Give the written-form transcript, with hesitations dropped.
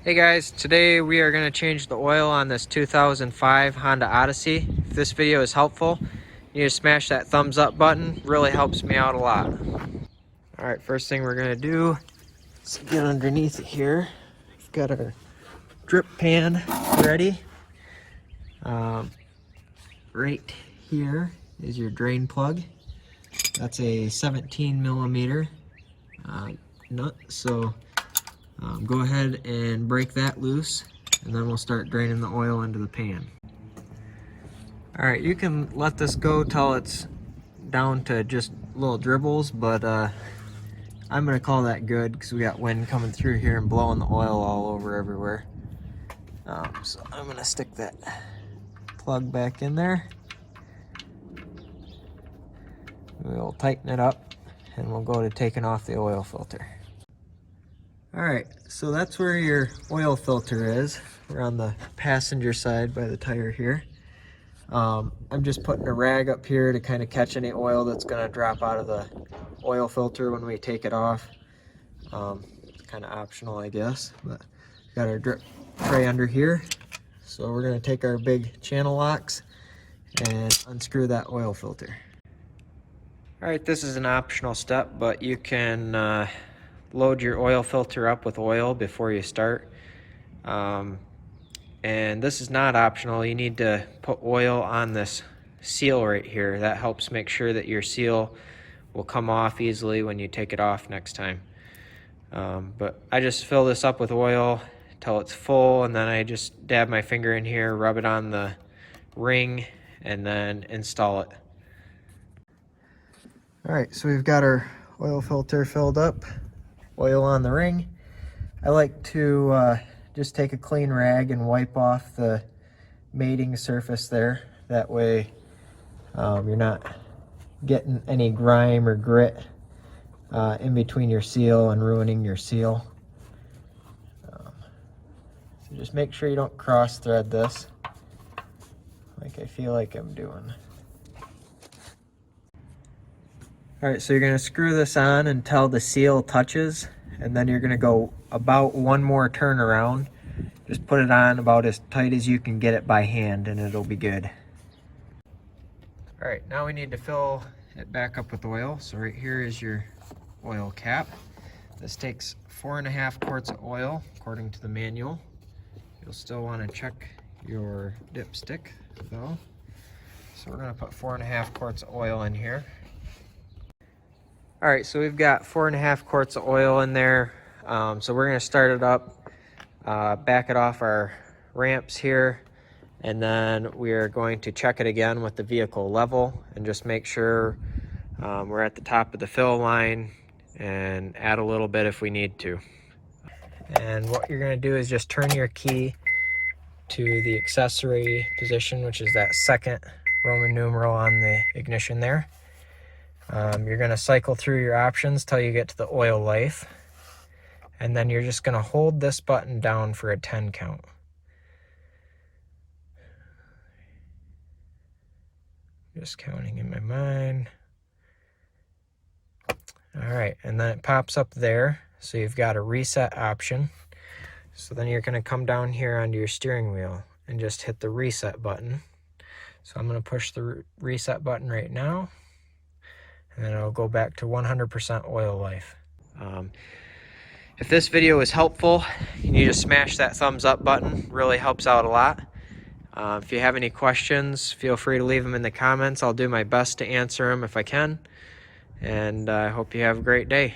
Hey guys, today we are going to change the oil on this 2005 Honda Odyssey. If this video is helpful, you need to smash that thumbs up button. Really helps me out a lot. Alright, first thing we're going to do is get underneath it here. We've got our drip pan ready. Right here is your drain plug. That's a 17 millimeter nut, so go ahead and break that loose, and then we'll start draining the oil into the pan. Alright, you can let this go till it's down to just little dribbles, but I'm going to call that good because we got wind coming through here and blowing the oil all over everywhere. So I'm going to stick that plug back in there. We'll tighten it up and we'll go to taking off the oil filter. Alright, so that's where your oil filter is. We're on the passenger side by the tire here. I'm just putting a rag up here to kind of catch any oil that's going to drop out of the oil filter when we take it off. It's kind of optional, I guess, but got our drip tray under here. So we're going to take our big channel locks and unscrew that oil filter. Alright, this is an optional step, but you can load your oil filter up with oil before you start. And this is not optional. You need to put oil on this seal right here. That helps make sure that your seal will come off easily when you take it off next time. But I just fill this up with oil till it's full, and then I just dab my finger in here, rub it on the ring, and then install it. Alright, so we've got our oil filter filled up, oil on the ring. I like to just take a clean rag and wipe off the mating surface there. That way you're not getting any grime or grit in between your seal and ruining your seal. So just make sure you don't cross thread this like I feel like I'm doing. Alright, so you're going to screw this on until the seal touches, and then you're going to go about one more turn around. Just put it on about as tight as you can get it by hand, and it'll be good. Alright, now we need to fill it back up with oil. So right here is your oil cap. This takes 4.5 quarts of oil according to the manual. You'll still want to check your dipstick though. So we're going to put 4.5 quarts of oil in here. Alright, so we've got 4.5 quarts of oil in there. So we're going to start it up, back it off our ramps here, and then we are going to check it again with the vehicle level and just make sure we're at the top of the fill line, and add a little bit if we need to. And what you're going to do is just turn your key to the accessory position, which is that second Roman numeral on the ignition there. You're going to cycle through your options till you get to the oil life, and then you're just going to hold this button down for a 10 count. Just counting in my mind. Alright, and then it pops up there, so you've got a reset option. So then you're going to come down here onto your steering wheel and just hit the reset button. So I'm going to push the reset button right now, and then it'll go back to 100% oil life. If this video was helpful, you need to smash that thumbs up button. Really helps out a lot. If you have any questions, feel free to leave them in the comments. I'll do my best to answer them if I can. And I hope you have a great day.